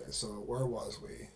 Okay, so where was we?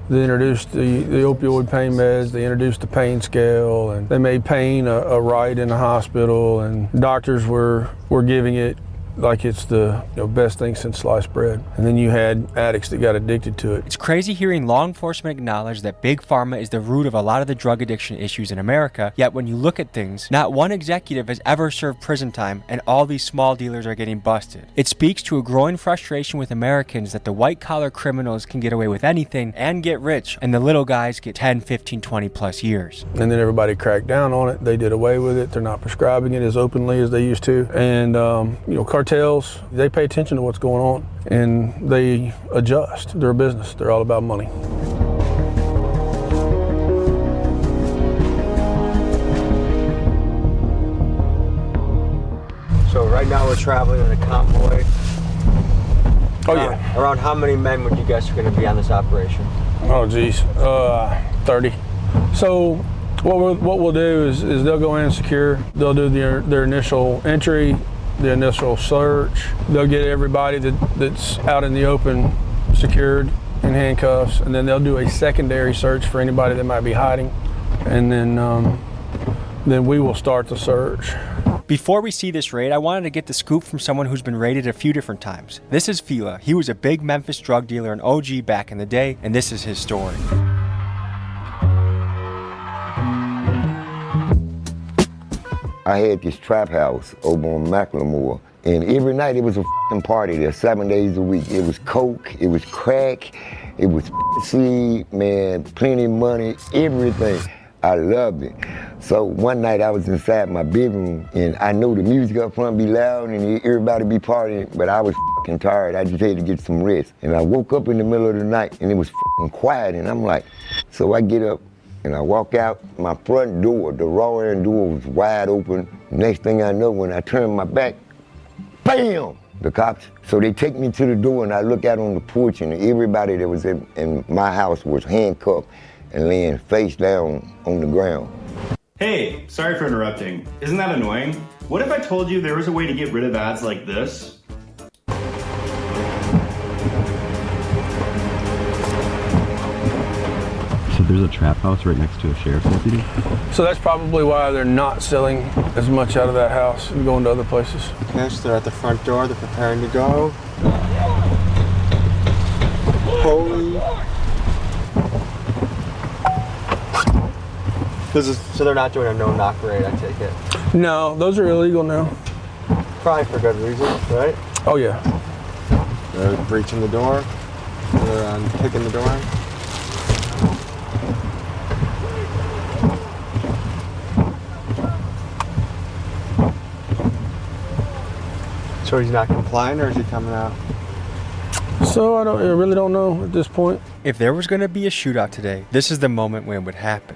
They introduced the opioid pain meds, they introduced the pain scale, and they made pain a right in the hospital, and doctors were giving it like it's the best thing since sliced bread. And then you had addicts that got addicted to it. It's crazy hearing law enforcement acknowledge that big pharma is the root of a lot of the drug addiction issues in America, yet when you look at things, not one executive has ever served prison time, and all these small dealers are getting busted. It speaks to a growing frustration with Americans that the white-collar criminals can get away with anything and get rich, and the little guys get 10, 15, 20 plus years. And then everybody cracked down on it. They did away with it. They're not prescribing it as openly as they used to. And cartels, they pay attention to what's going on and they adjust. They're a business. They're all about money. So right now we're traveling in a convoy. Oh yeah. Around how many men would you guess are going to be on this operation? Oh geez, 30. So what we'll do is they'll go in and secure. They'll do their initial entry, the initial search. They'll get everybody that's out in the open secured in handcuffs, and then they'll do a secondary search for anybody that might be hiding, and then we will start the search. Before we see this raid, I wanted to get the scoop from someone who's been raided a few different times. This is Fila. He was a big Memphis drug dealer and OG back in the day, and this is his story. I had this trap house over on Macklemore, and every night it was a f***ing party there, 7 days a week. It was coke, it was crack, it was seed, man, plenty of money, everything. I loved it. So one night I was inside my bedroom, and I know the music up front be loud and everybody be partying, but I was f***ing tired. I just had to get some rest. And I woke up in the middle of the night and it was f***ing quiet, and I'm like, so I get up and I walk out. My front door, the raw end door was wide open. Next thing I know, when I turn my back, bam, the cops. So they take me to the door, and I look out on the porch, and everybody that was in my house was handcuffed and laying face down on the ground. Hey, sorry for interrupting. Isn't that annoying? What if I told you there was a way to get rid of ads like this? So there's a trap house right next to a sheriff's deputy? So that's probably why they're not selling as much out of that house and going to other places. Okay, so they're at the front door, they're preparing to go. Holy. So they're not doing a no-knock raid, I take it? No, those are illegal now. Probably for good reason, right? Oh yeah. They're breaching the door, they're kicking the door in. So he's not complying, or is he coming out? So I really don't know at this point. If there was going to be a shootout today, this is the moment when it would happen.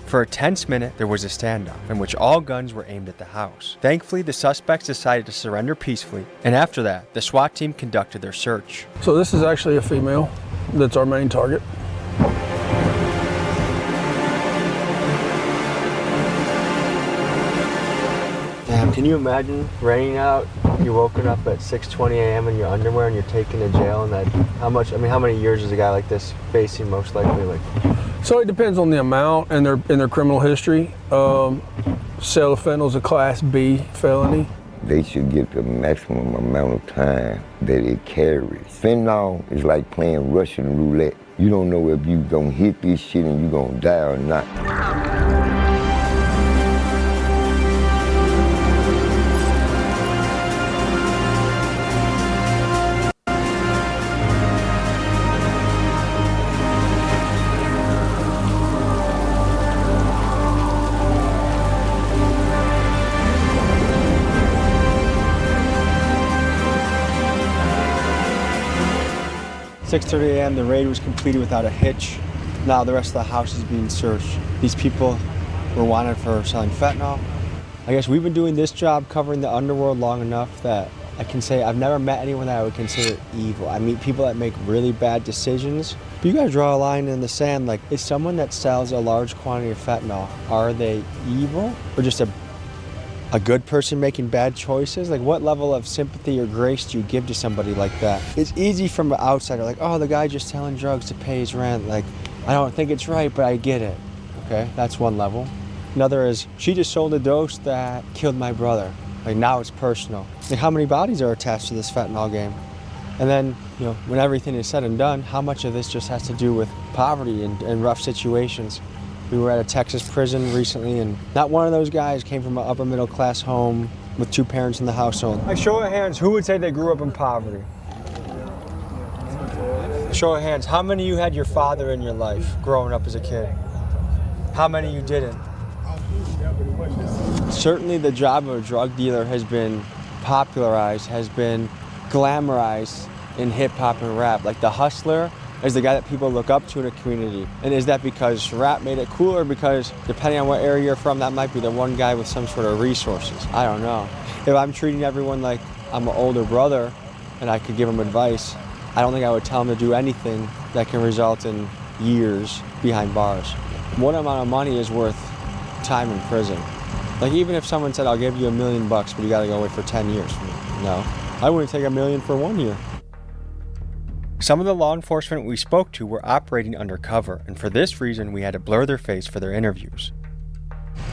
For a tense minute, there was a standoff in which all guns were aimed at the house. Thankfully, the suspects decided to surrender peacefully, and after that, the SWAT team conducted their search. So this is actually a female that's our main target. Damn, can you imagine raining out, you're woken up at 6:20 a.m. in your underwear and you're taken to jail, and that, how many years is a guy like this facing most likely? Like, so it depends on the amount and their criminal history. Sale of fentanyl is a Class B felony. They should get the maximum amount of time that it carries. Fentanyl is like playing Russian roulette. You don't know if you gonna hit this shit and you gonna die or not. 6:30 a.m. the raid was completed without a hitch. Now the rest of the house is being searched. These people were wanted for selling fentanyl. I guess we've been doing this job covering the underworld long enough that I can say I've never met anyone that I would consider evil. I meet people that make really bad decisions. But you gotta draw a line in the sand. Like, is someone that sells a large quantity of fentanyl, are they evil or just a a good person making bad choices? Like, what level of sympathy or grace do you give to somebody like that? It's easy from an outsider, like, oh, the guy just selling drugs to pay his rent. Like, I don't think it's right, but I get it. Okay, that's one level. Another is, she just sold a dose that killed my brother. Like, now it's personal. Like, how many bodies are attached to this fentanyl game? And then, you know, when everything is said and done, how much of this just has to do with poverty and rough situations? We were at a Texas prison recently, and not one of those guys came from an upper middle class home with 2 parents in the household. Like, show of hands, who would say they grew up in poverty? Show of hands, how many of you had your father in your life growing up as a kid? How many of you didn't? Certainly the job of a drug dealer has been popularized, has been glamorized in hip hop and rap. Like, the hustler is the guy that people look up to in a community. And is that because rap made it cool, or because, depending on what area you're from, that might be the one guy with some sort of resources? I don't know. If I'm treating everyone like I'm an older brother and I could give them advice, I don't think I would tell them to do anything that can result in years behind bars. What amount of money is worth time in prison? Like, even if someone said, I'll give you $1 million, but you gotta go away for 10 years. No, I wouldn't take $1 million for 1 year. Some of the law enforcement we spoke to were operating undercover, and for this reason, we had to blur their face for their interviews.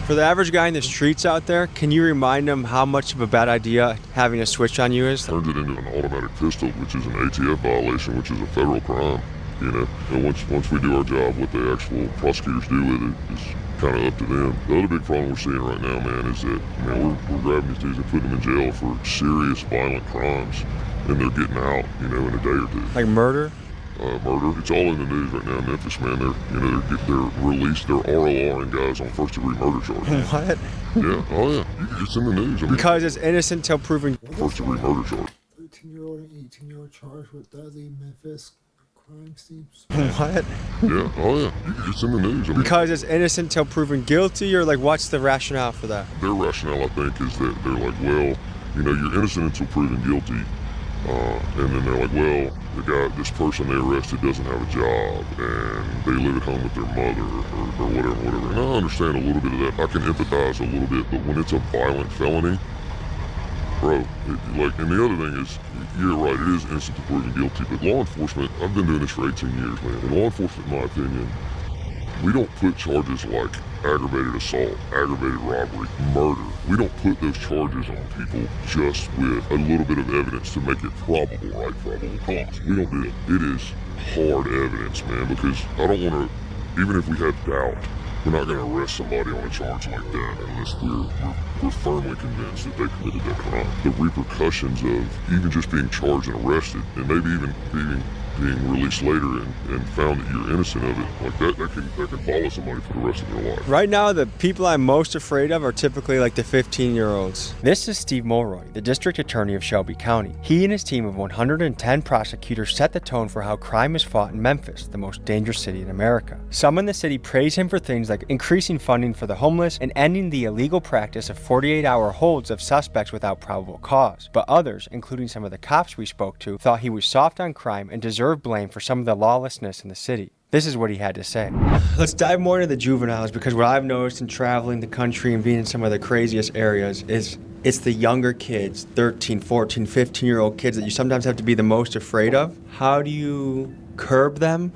For the average guy in the streets out there, can you remind them how much of a bad idea having a switch on you is? Turned it into an automatic pistol, which is an ATF violation, which is a federal crime, you know. And once we do our job, what the actual prosecutors do with it is kind of up to them. The other big problem we're seeing right now, man, is that, man, we're grabbing these dudes and putting them in jail for serious violent crimes, and they're getting out, you know, in a day or two. Like murder? Murder. It's all in the news right now in Memphis, man. They're released, they're RORing guys on first-degree murder charges. What? Yeah, oh yeah. It's in the news. I mean, because it's innocent till proven. First-degree murder charge. 13-year-old and 18-year-old charged with deadly Memphis crime scenes. What? Yeah, oh yeah. It's in the news. I mean, because it's innocent till proven guilty, or like, what's the rationale for that? Their rationale, I think, is that they're like, well, you know, you're innocent until proven guilty. And then they're like, well, this person they arrested doesn't have a job, and they live at home with their mother, or whatever. And I understand a little bit of that. I can empathize a little bit, but when it's a violent felony, bro, and the other thing is, you're right, it is innocent to proven guilty, but law enforcement, I've been doing this for 18 years, man, and law enforcement, in my opinion, we don't put charges like aggravated assault, aggravated robbery, murder. We don't put those charges on people just with a little bit of evidence to make it probable, right? Probable cause. We don't do that. It is hard evidence, man, because I don't want to, even if we have doubt, we're not going to arrest somebody on a charge like that unless we're firmly convinced that they committed that crime. The repercussions of even just being charged and arrested, and maybe even being released later and found that you're innocent of it, like that can follow somebody for the rest of their life. Right now, the people I'm most afraid of are typically like the 15-year-olds. This is Steve Mulroy, the district attorney of Shelby County. He and his team of 110 prosecutors set the tone for how crime is fought in Memphis, the most dangerous city in America. Some in the city praise him for things like increasing funding for the homeless and ending the illegal practice of 48-hour holds of suspects without probable cause. But others, including some of the cops we spoke to, thought he was soft on crime and deserved blame for some of the lawlessness in the city. This is what he had to say. Let's dive more into the juveniles, because what I've noticed in traveling the country and being in some of the craziest areas is it's the younger kids, 13, 14, 15-year-old kids that you sometimes have to be the most afraid of. How do you curb them,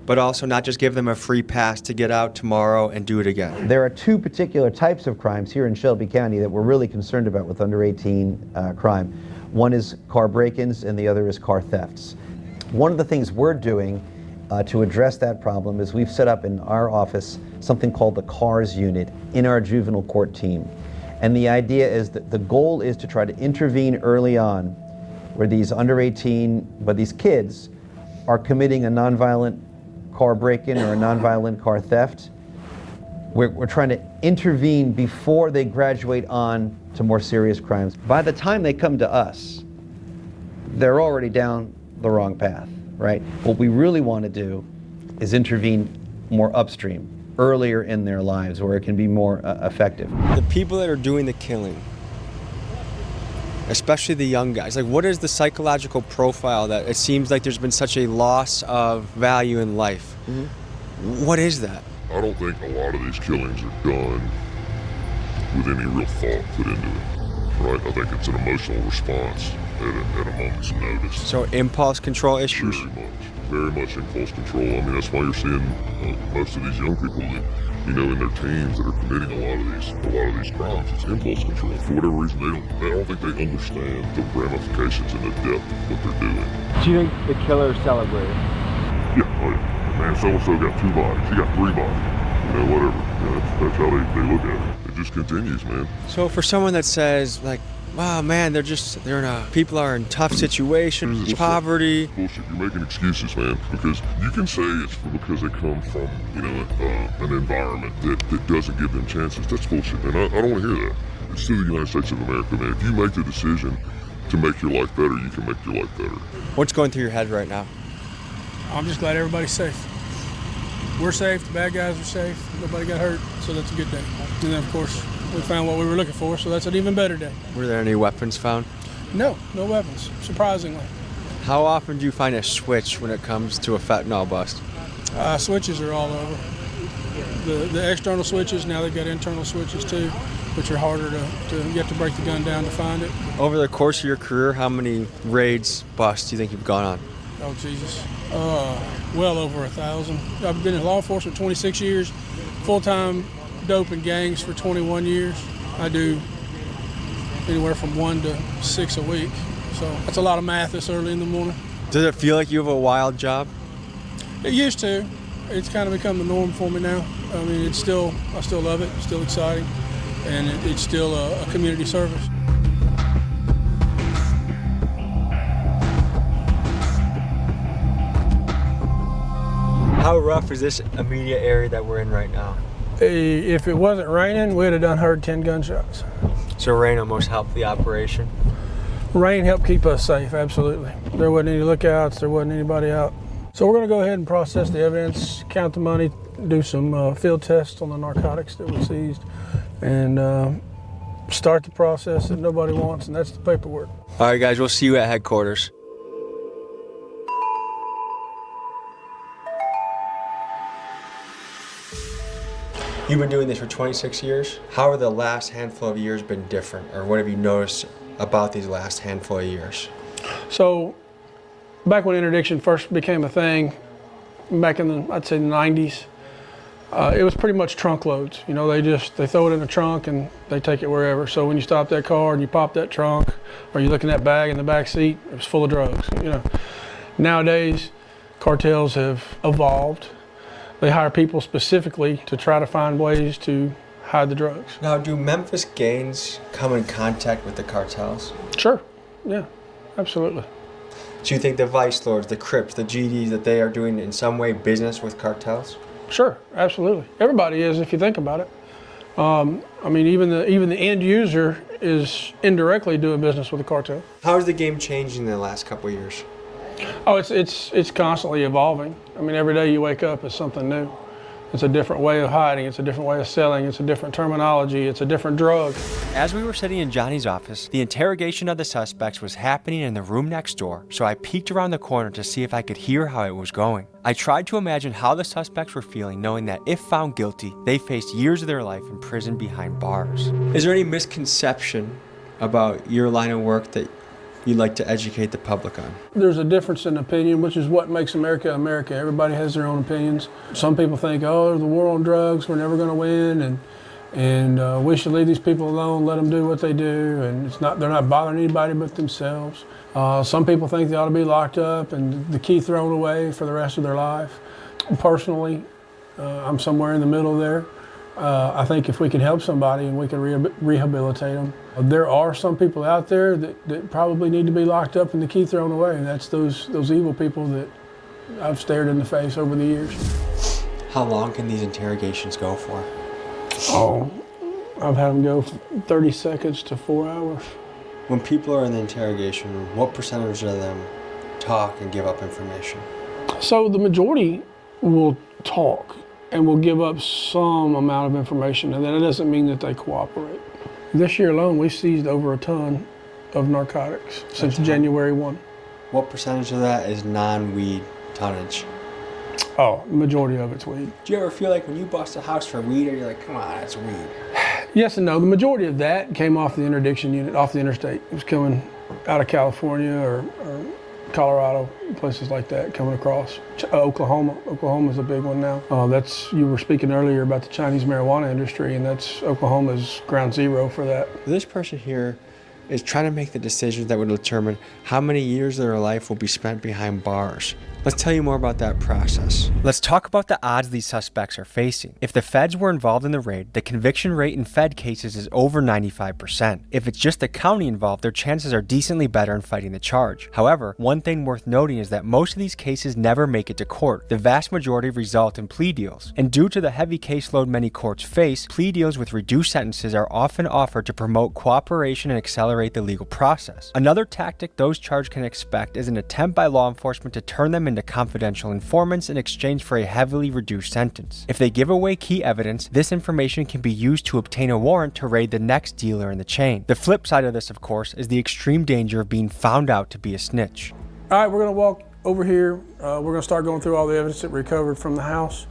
but also not just give them a free pass to get out tomorrow and do it again? There are 2 particular types of crimes here in Shelby County that we're really concerned about with under 18 crime. One is car break-ins and the other is car thefts. One of the things we're doing to address that problem is we've set up in our office something called the CARS unit in our juvenile court team. And the idea is that the goal is to try to intervene early on where these under 18, but these kids are committing a nonviolent car break-in or a nonviolent car theft. We're trying to intervene before they graduate on to more serious crimes. By the time they come to us, they're already down the wrong path, right? What we really want to do is intervene more upstream, earlier in their lives, where it can be more effective. The people that are doing the killing, especially the young guys, like, what is the psychological profile that it seems like there's been such a loss of value in life? Mm-hmm. What is that? I don't think a lot of these killings are done with any real thought put into it, right? I think it's an emotional response at a moment's notice. So impulse control issues? Very much impulse control. I mean, that's why you're seeing most of these young people that, you know, in their teens that are committing a lot of these crimes. It's impulse control. For whatever reason, I don't think they understand the ramifications and the depth of what they're doing. Do you think the killer celebrated? Yeah, oh yeah. Man, so-and-so got 2 bodies. He got 3 bodies. You know, whatever. You know, that's how they look at it. It just continues, man. So for someone that says, like, wow, man, people are in tough situations, poverty. Bullshit. You're making excuses, man, because you can say it's because they come from, you know, an environment that doesn't give them chances. That's bullshit, man. I don't want to hear that. It's still the United States of America, man. If you make the decision to make your life better, you can make your life better. What's going through your head right now? I'm just glad everybody's safe. We're safe, the bad guys are safe, nobody got hurt, so that's a good day. And then, of course, we found what we were looking for, so that's an even better day. Were there any weapons found? No weapons, surprisingly. How often do you find a switch when it comes to a fentanyl bust? Switches are all over. The external switches, now they've got internal switches too, which are harder to you have to break the gun down to find it. Over the course of your career, how many raids, busts do you think you've gone on? Oh, Jesus. Well over 1,000. I've been in law enforcement 26 years, full-time dope and gangs for 21 years. I do anywhere from 1 to 6 a week. So that's a lot of math this early in the morning. Does it feel like you have a wild job? It used to. It's kind of become the norm for me now. I mean, I still love it. It's still exciting. And it's still a community service. How rough is this immediate area that we're in right now? If it wasn't raining, we'd have heard 10 gunshots. So rain almost helped the operation? Rain helped keep us safe, absolutely. There wasn't any lookouts, there wasn't anybody out. So we're gonna go ahead and process the evidence, count the money, do some field tests on the narcotics that we seized, and start the process that nobody wants, and that's the paperwork. All right, guys, we'll see you at headquarters. You've been doing this for 26 years. How have the last handful of years been different, or what have you noticed about these last handful of years? So, back when interdiction first became a thing, back in the, I'd say the 90s, it was pretty much trunk loads. You know, they throw it in the trunk and they take it wherever. So when you stop that car and you pop that trunk, or you look in that bag in the back seat, it was full of drugs. You know, nowadays, cartels have evolved. They hire people specifically to try to find ways to hide the drugs. Now, do Memphis gangs come in contact with the cartels? Sure, yeah, absolutely. Do you think the Vice Lords, the Crips, the GDs, that they are doing in some way business with cartels? Sure, absolutely. Everybody is, if you think about it. I mean, even the end user is indirectly doing business with the cartel. How has the game changed in the last couple of years? Oh, it's constantly evolving. I mean, every day you wake up, it's something new. It's a different way of hiding, it's a different way of selling, it's a different terminology, it's a different drug. As we were sitting in Johnny's office, the interrogation of the suspects was happening in the room next door, so I peeked around the corner to see if I could hear how it was going. I tried to imagine how the suspects were feeling, knowing that if found guilty, they faced years of their life in prison behind bars. Is there any misconception about your line of work that you'd like to educate the public on? There's a difference in opinion, which is what makes America America. Everybody has their own opinions. Some people think, oh, the war on drugs, we're never going to win, and we should leave these people alone, let them do what they do, and they're not bothering anybody but themselves. Some people think they ought to be locked up and the key thrown away for the rest of their life. Personally, I'm somewhere in the middle there. I think if we can help somebody and we can rehabilitate them. There are some people out there that probably need to be locked up and the key thrown away. And that's those evil people that I've stared in the face over the years. How long can these interrogations go for? Oh, I've had them go 30 seconds to 4 hours. When people are in the interrogation room, what percentage of them talk and give up information? So the majority will talk and will give up some amount of information, and that doesn't mean that they cooperate. This year alone, we've seized over a ton of narcotics since January 1. What percentage of that is non-weed tonnage? Oh, the majority of it's weed. Do you ever feel like when you bust a house for weed, or you're like, come on, it's weed? Yes and no. The majority of that came off the interdiction unit, off the interstate. It was coming out of California or Colorado, places like that, coming across. Oklahoma. Oklahoma's a big one now. You were speaking earlier about the Chinese marijuana industry, and Oklahoma's ground zero for that. This person here is trying to make the decisions that would determine how many years of their life will be spent behind bars. Let's tell you more about that process. Let's talk about the odds these suspects are facing. If the feds were involved in the raid, the conviction rate in fed cases is over 95%. If it's just the county involved, their chances are decently better in fighting the charge. However, one thing worth noting is that most of these cases never make it to court. The vast majority result in plea deals. And due to the heavy caseload many courts face, plea deals with reduced sentences are often offered to promote cooperation and accelerate the legal process. Another tactic those charged can expect is an attempt by law enforcement to turn them into confidential informants in exchange for a heavily reduced sentence. If they give away key evidence, this information can be used to obtain a warrant to raid the next dealer in the chain. The flip side of this, of course, is the extreme danger of being found out to be a snitch. All right, we're going to walk over here. We're going to start going through all the evidence that we recovered from the house.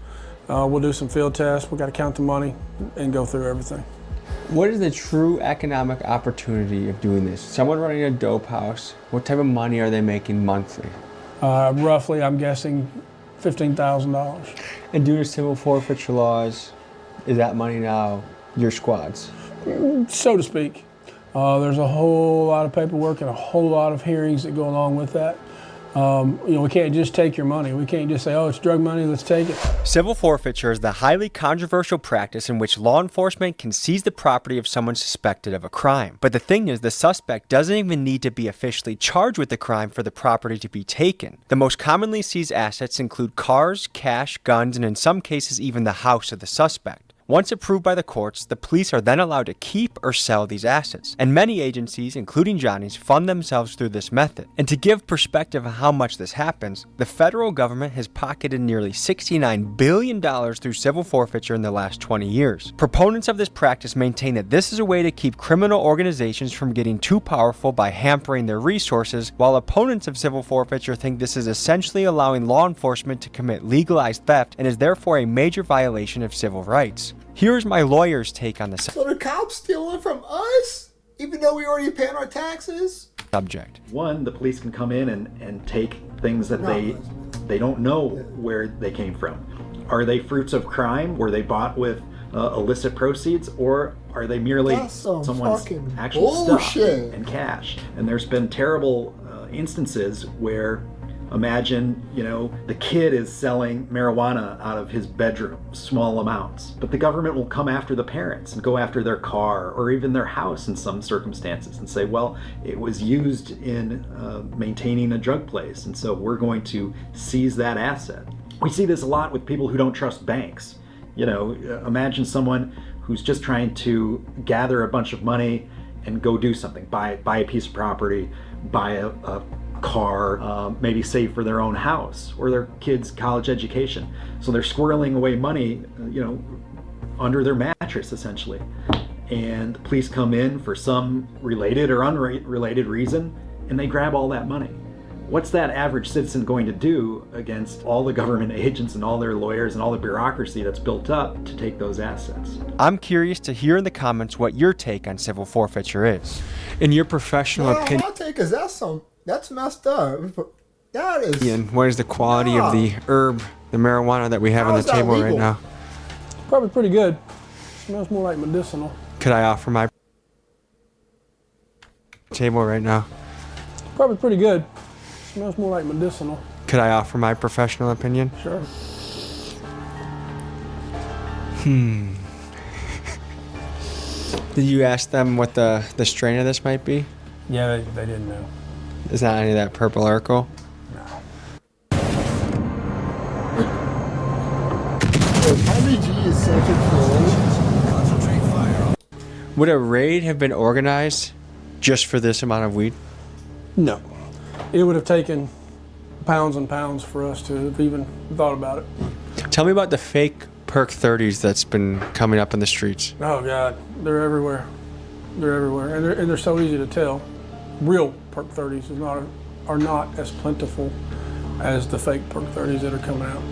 We'll do some field tests. We've got to count the money and go through everything. What is the true economic opportunity of doing this? Someone running a dope house, what type of money are they making monthly? Roughly, I'm guessing $15,000. And due to civil forfeiture laws, is that money now your squad's? So to speak. There's a whole lot of paperwork and a whole lot of hearings that go along with that. We can't just take your money. We can't just say, oh, it's drug money, let's take it. Civil forfeiture is the highly controversial practice in which law enforcement can seize the property of someone suspected of a crime. But the thing is, the suspect doesn't even need to be officially charged with the crime for the property to be taken. The most commonly seized assets include cars, cash, guns, and in some cases even the house of the suspect. Once approved by the courts, the police are then allowed to keep or sell these assets, and many agencies, including Johnny's, fund themselves through this method. And to give perspective of how much this happens, the federal government has pocketed nearly $69 billion through civil forfeiture in the last 20 years. Proponents of this practice maintain that this is a way to keep criminal organizations from getting too powerful by hampering their resources, while opponents of civil forfeiture think this is essentially allowing law enforcement to commit legalized theft and is therefore a major violation of civil rights. Here's my lawyer's take on the So the cops stealing from us, even though we already paying our taxes? subject. One, the police can come in and take things that they don't know where they came from. Are they fruits of crime? Were they bought with illicit proceeds, or are they merely someone's actual stuff and cash? And there's been terrible instances where, imagine, the kid is selling marijuana out of his bedroom, small amounts, but the government will come after the parents and go after their car or even their house in some circumstances and say, well, it was used in maintaining a drug place, and so we're going to seize that asset. We see this a lot with people who don't trust banks. Imagine someone who's just trying to gather a bunch of money and go do something, buy a piece of property, buy a car, maybe save for their own house or their kids' college education. So they're squirreling away money, under their mattress essentially. And the police come in for some related or unrelated reason, and they grab all that money. What's that average citizen going to do against all the government agents and all their lawyers and all the bureaucracy that's built up to take those assets? I'm curious to hear in the comments what your take on civil forfeiture is. In your professional opinion, My take is that's messed up. That is. Ian, what is the quality of the herb, the marijuana that we have on the table right now? Probably pretty good. Smells more like medicinal. Could I offer my table right now? Probably pretty good. Smells more like medicinal. Could I offer my professional opinion? Sure. Did you ask them what the strain of this might be? Yeah, they didn't know. Is not any of that purple Urkel? RBG is so controlled. Would a raid have been organized just for this amount of weed? No. It would have taken pounds and pounds for us to have even thought about it. Tell me about the fake Perk 30s that's been coming up in the streets. Oh God, they're everywhere. They're everywhere, and they're so easy to tell. Real Perk 30s are not as plentiful as the fake Perk 30s that are coming out.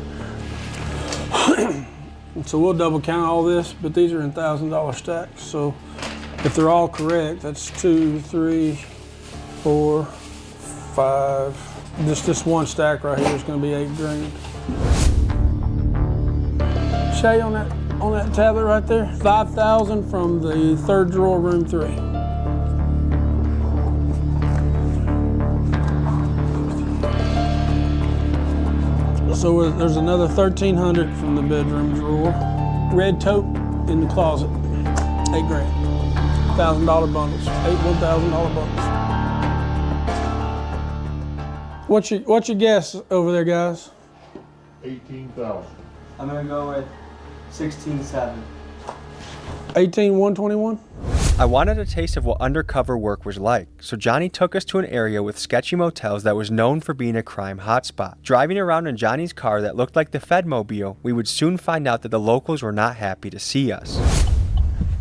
And so we'll double count all this, but these are in $1,000 stacks. So if they're all correct, that's 2, 3, 4, 5. Just this one stack right here is going to be $8 grand. Shay, on that tablet right there, 5,000 from the third drawer, room 3. So there's another 1,300 from the bedroom drawer. Red tote in the closet, $8 grand. $1,000 bundles, 8 $1,000 bundles. What's your guess over there, guys? 18,000. I'm gonna go with 16.7. 18,121. I wanted a taste of what undercover work was like, so Johnny took us to an area with sketchy motels that was known for being a crime hotspot. Driving around in Johnny's car that looked like the Fedmobile, we would soon find out that the locals were not happy to see us.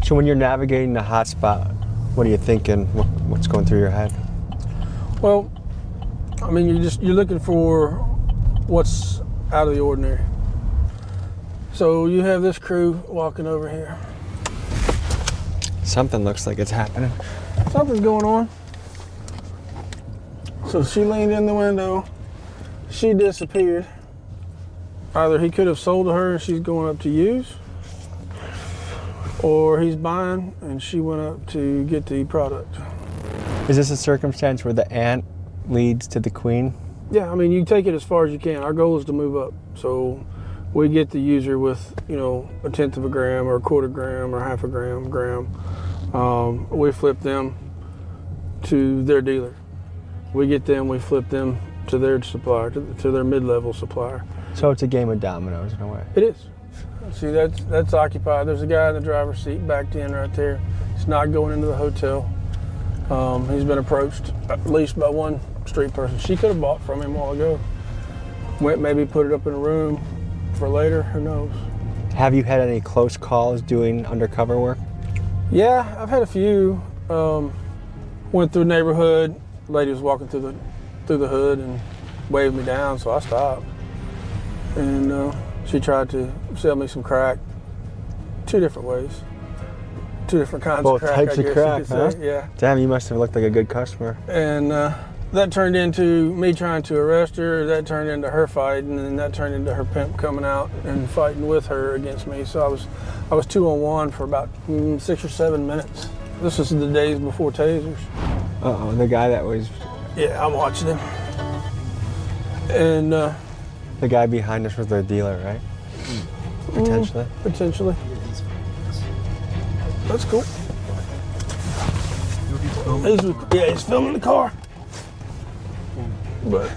So when you're navigating the hotspot, what are you thinking? What's going through your head? Well, I mean, you're looking for what's out of the ordinary. So you have this crew walking over here. Something looks like it's happening. Something's going on. So she leaned in the window. She disappeared. Either he could have sold to her and she's going up to use, or he's buying and she went up to get the product. Is this a circumstance where the ant leads to the queen? Yeah, I mean, you take it as far as you can. Our goal is to move up. So we get the user with, 1/10 of a gram or 1/4 gram or 1/2 gram. We flip them to their dealer. We get them, we flip them to their supplier, to their mid-level supplier. So it's a game of dominoes in a way. It is. See, that's occupied. There's a guy in the driver's seat backed in right there. He's not going into the hotel. He's been approached at least by one street person. She could have bought from him a while ago. Went maybe put it up in a room for later, who knows. Have you had any close calls doing undercover work? Yeah, I've had a few. Went through a neighborhood. Lady was walking through the hood and waved me down, so I stopped. And she tried to sell me some crack. 2 different ways. 2 different kinds Both of crack. types I of guess crack, you could huh? say. Yeah. Damn, you must have looked like a good customer. And that turned into me trying to arrest her. That turned into her fighting, and then that turned into her pimp coming out and fighting with her against me. So I was 2-on-1 for about 6 or 7 minutes. This was the days before tasers. Uh-oh, the guy that was... Yeah, I'm watching him. And the guy behind us was their dealer, right? Potentially. Potentially. That's cool. He's filming the car. But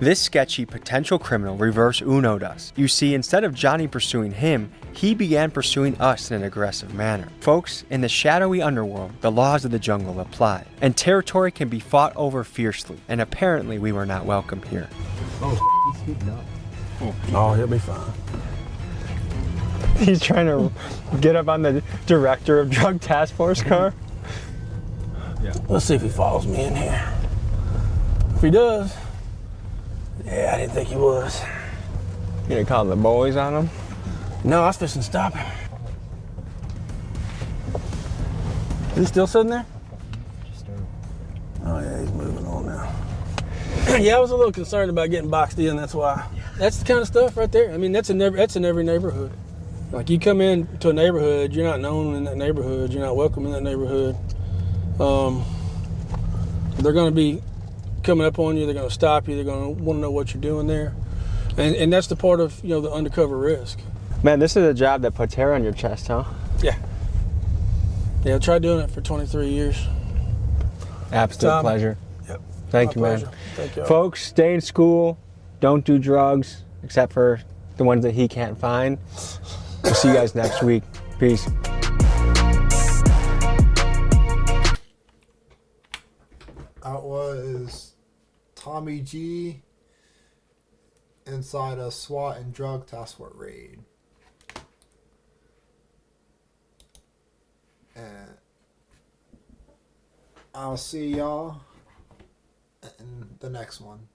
This sketchy potential criminal reverse Uno'd us. You see, instead of Johnny pursuing him, he began pursuing us in an aggressive manner. Folks, in the shadowy underworld, the laws of the jungle apply, and territory can be fought over fiercely, and apparently we were not welcome here. Oh, he's heating up. oh, he'll be fine. He's trying to get up on the director of drug task force car. Yeah. Let's see if he follows me in here. If he does, yeah, I didn't think he was. You gonna call the boys on him? No, I was fixing to stop him. Is he still sitting there? Oh yeah, he's moving on now. Yeah, I was a little concerned about getting boxed in. That's why. That's the kind of stuff right there. I mean, that's in every neighborhood. Like you come into a neighborhood, you're not known in that neighborhood. You're not welcome in that neighborhood. They're going to be coming up on you. They're going to stop you. They're going to want to know what you're doing there, and that's the part of the undercover risk. Man, this is a job that puts hair on your chest, huh? Yeah. Yeah, I tried doing it for 23 years. Absolute pleasure. Yep. Thank you, man. Pleasure. Thank you. Folks, stay in school. Don't do drugs, except for the ones that he can't find. We'll see you guys next week. Peace. Out was Tommy G inside a SWAT and drug task force raid. And I'll see y'all in the next one.